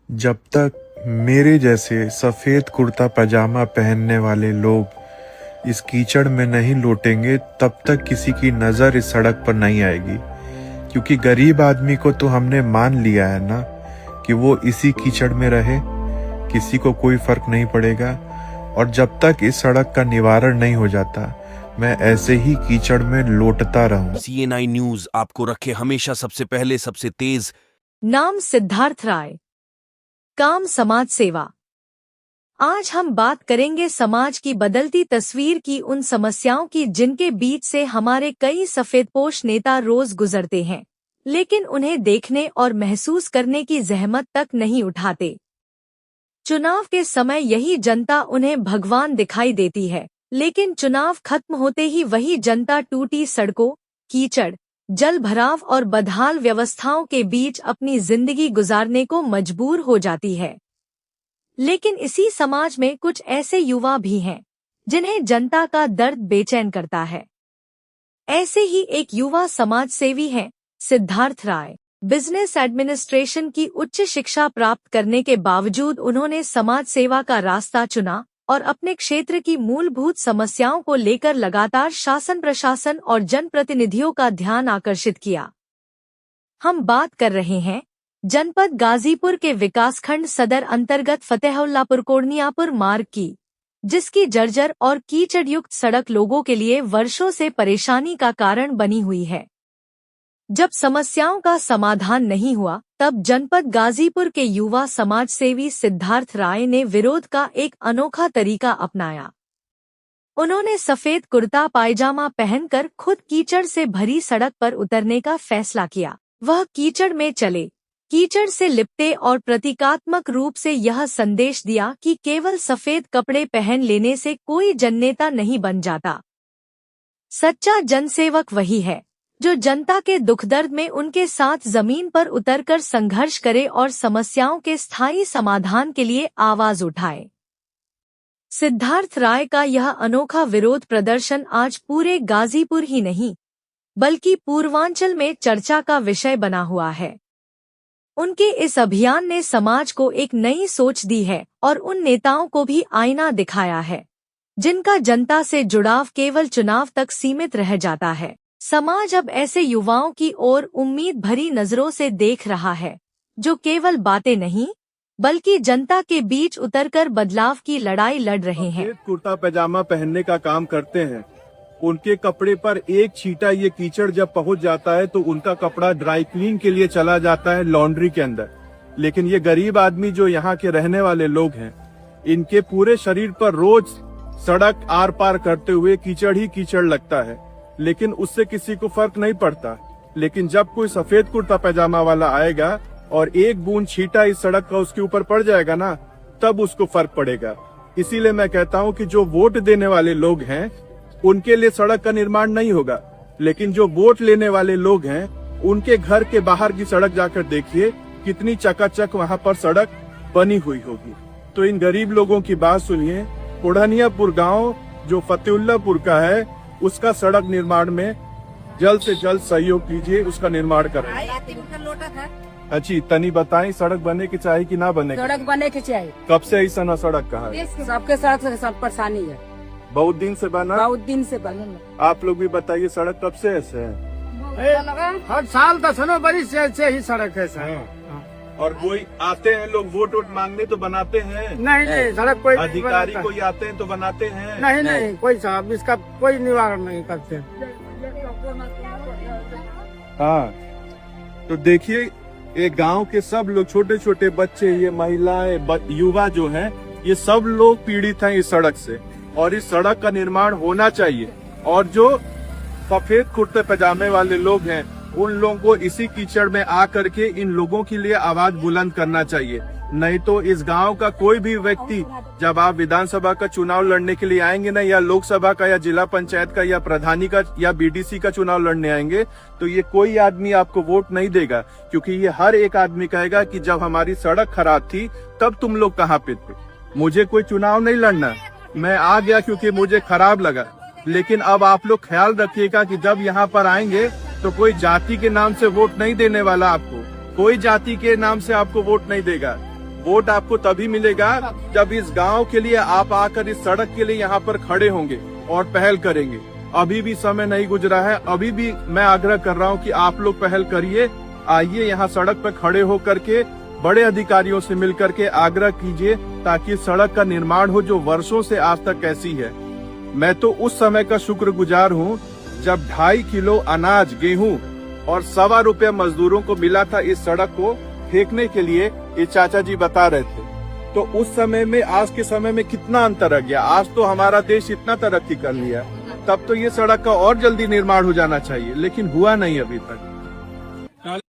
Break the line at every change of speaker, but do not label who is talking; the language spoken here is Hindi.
जब तक मेरे जैसे सफेद कुर्ता पजामा पहनने वाले लोग इस कीचड़ में नहीं लौटेंगे, तब तक किसी की नजर इस सड़क पर नहीं आएगी। क्योंकि गरीब आदमी को तो हमने मान लिया है ना कि वो इसी कीचड़ में रहे, किसी को कोई फर्क नहीं पड़ेगा। और जब तक इस सड़क का निवारण नहीं हो जाता, मैं ऐसे ही कीचड़ में लौटता रहूं।
CNI न्यूज आपको रखे हमेशा सबसे पहले, सबसे तेज।
नाम सिद्धार्थ राय, काम समाज सेवा। आज हम बात करेंगे समाज की बदलती तस्वीर की, उन समस्याओं की जिनके बीच से हमारे कई सफेदपोश नेता रोज गुजरते हैं, लेकिन उन्हें देखने और महसूस करने की जहमत तक नहीं उठाते। चुनाव के समय यही जनता उन्हें भगवान दिखाई देती है, लेकिन चुनाव खत्म होते ही वही जनता टूटी सड़कों, कीचड़, जल भराव और बदहाल व्यवस्थाओं के बीच अपनी जिंदगी गुजारने को मजबूर हो जाती है। लेकिन इसी समाज में कुछ ऐसे युवा भी हैं जिन्हें जनता का दर्द बेचैन करता है। ऐसे ही एक युवा समाज सेवी हैं सिद्धार्थ राय। बिजनेस एडमिनिस्ट्रेशन की उच्च शिक्षा प्राप्त करने के बावजूद उन्होंने समाज सेवा का रास्ता चुना और अपने क्षेत्र की मूलभूत समस्याओं को लेकर लगातार शासन, प्रशासन और जनप्रतिनिधियों का ध्यान आकर्षित किया। हम बात कर रहे हैं जनपद गाजीपुर के विकासखंड सदर अंतर्गत फतेहुल्लापुर कोड़नियापुर मार्ग की, जिसकी जर्जर और कीचड़युक्त सड़क लोगों के लिए वर्षों से परेशानी का कारण बनी हुई है। जब समस्याओं का समाधान नहीं हुआ, तब जनपद गाजीपुर के युवा समाज सेवी सिद्धार्थ राय ने विरोध का एक अनोखा तरीका अपनाया। उन्होंने सफेद कुर्ता पायजामा पहनकर खुद कीचड़ से भरी सड़क पर उतरने का फैसला किया। वह कीचड़ में चले, कीचड़ से लिपटे और प्रतीकात्मक रूप से यह संदेश दिया कि केवल सफेद कपड़े पहन लेने से कोई जननेता नहीं बन जाता। सच्चा जनसेवक वही है जो जनता के दुख दर्द में उनके साथ जमीन पर उतरकर संघर्ष करे और समस्याओं के स्थायी समाधान के लिए आवाज उठाए। सिद्धार्थ राय का यह अनोखा विरोध प्रदर्शन आज पूरे गाजीपुर ही नहीं, बल्कि पूर्वांचल में चर्चा का विषय बना हुआ है। उनके इस अभियान ने समाज को एक नई सोच दी है और उन नेताओं को भी आईना दिखाया है जिनका जनता से जुड़ाव केवल चुनाव तक सीमित रह जाता है। समाज अब ऐसे युवाओं की ओर उम्मीद भरी नजरों से देख रहा है जो केवल बातें नहीं, बल्कि जनता के बीच उतरकर बदलाव की लड़ाई लड़ रहे हैं।
कुर्ता पैजामा पहनने का काम करते हैं, उनके कपड़े पर एक छींटा ये कीचड़ जब पहुंच जाता है तो उनका कपड़ा ड्राई क्लीन के लिए चला जाता है लॉन्ड्री के अंदर। लेकिन ये गरीब आदमी जो यहाँ के रहने वाले लोग हैं, इनके पूरे शरीर पर रोज सड़क आर पार करते हुए कीचड़ ही कीचड़ लगता है, लेकिन उससे किसी को फर्क नहीं पड़ता। लेकिन जब कोई सफेद कुर्ता पैजामा वाला आएगा और एक बूंद छींटा इस सड़क का उसके ऊपर पड़ जाएगा ना, तब उसको फर्क पड़ेगा। इसीलिए मैं कहता हूँ कि जो वोट देने वाले लोग हैं उनके लिए सड़क का निर्माण नहीं होगा, लेकिन जो वोट लेने वाले लोग हैं उनके घर के बाहर की सड़क जाकर देखिए कितनी चकाचक वहाँ पर सड़क बनी हुई होगी। तो इन गरीब लोगों की बात सुनिए। कोड़नियापुर गाँव जो फतेहुल्लापुर का है, उसका सड़क निर्माण में जल्द से जल्द सहयोग कीजिए, उसका निर्माण करें। अच्छी तनी बताएं, सड़क बने की चाहिए कि ना बने?
सड़क बने की चाहिए।
कब से ऐसा ना सड़क कहा है?
सबके साथ सब परेशानी है।
बहुत दिन से बना?
बहुत दिन से बना।
आप लोग भी बताइए सड़क कब से ऐसे है?
हर साल 10 बरिस से ऐसे ही सड़क है सर।
और कोई आते हैं लोग वोट मांगने तो बनाते हैं?
नहीं, सड़क कोई
अधिकारी कोई आते हैं तो बनाते हैं?
नहीं, कोई साहब इसका कोई निवारण नहीं करते।
हाँ, तो देखिए ये गांव के सब लोग, छोटे छोटे बच्चे, ये महिलाएं, युवा जो हैं, ये सब लोग पीड़ित हैं इस सड़क से, और इस सड़क का निर्माण होना चाहिए। और जो सफेद कुर्ते पजामे वाले लोग हैं उन लोगों को इसी कीचड़ में आ करके इन लोगों के लिए आवाज बुलंद करना चाहिए। नहीं तो इस गांव का कोई भी व्यक्ति, जब आप विधानसभा का चुनाव लड़ने के लिए आएंगे ना, या लोकसभा का या जिला पंचायत का या प्रधानी का या BDC का चुनाव लड़ने आएंगे, तो ये कोई आदमी आपको वोट नहीं देगा। क्योंकि ये हर एक आदमी कहेगा कि जब हमारी सड़क खराब थी तब तुम लोग कहाँ पे थे। मुझे कोई चुनाव नहीं लड़ना, मैं आ गया क्योंकि मुझे खराब लगा। लेकिन अब आप लोग ख्याल रखिएगा कि जब यहाँ पर आएंगे तो कोई जाति के नाम से वोट नहीं देने वाला, आपको कोई जाति के नाम से आपको वोट नहीं देगा। वोट आपको तभी मिलेगा जब इस गांव के लिए आप आकर इस सड़क के लिए यहाँ पर खड़े होंगे और पहल करेंगे। अभी भी समय नहीं गुजरा है, अभी भी मैं आग्रह कर रहा हूँ कि आप लोग पहल करिए, आइए यहाँ सड़क पर खड़े होकर के बड़े अधिकारियों से मिलकर के आग्रह कीजिए ताकि सड़क का निर्माण हो जो वर्षों से आज तक ऐसी है। मैं तो उस समय का शुक्रगुजार हूँ जब 2.5 किलो अनाज, गेहूं और ₹1.25 मजदूरों को मिला था इस सड़क को फेंकने के लिए, ये चाचा जी बता रहे थे। तो उस समय में आज के समय में कितना अंतर आ गया। आज तो हमारा देश इतना तरक्की कर लिया, तब तो ये सड़क का और जल्दी निर्माण हो जाना चाहिए, लेकिन हुआ नहीं अभी तक।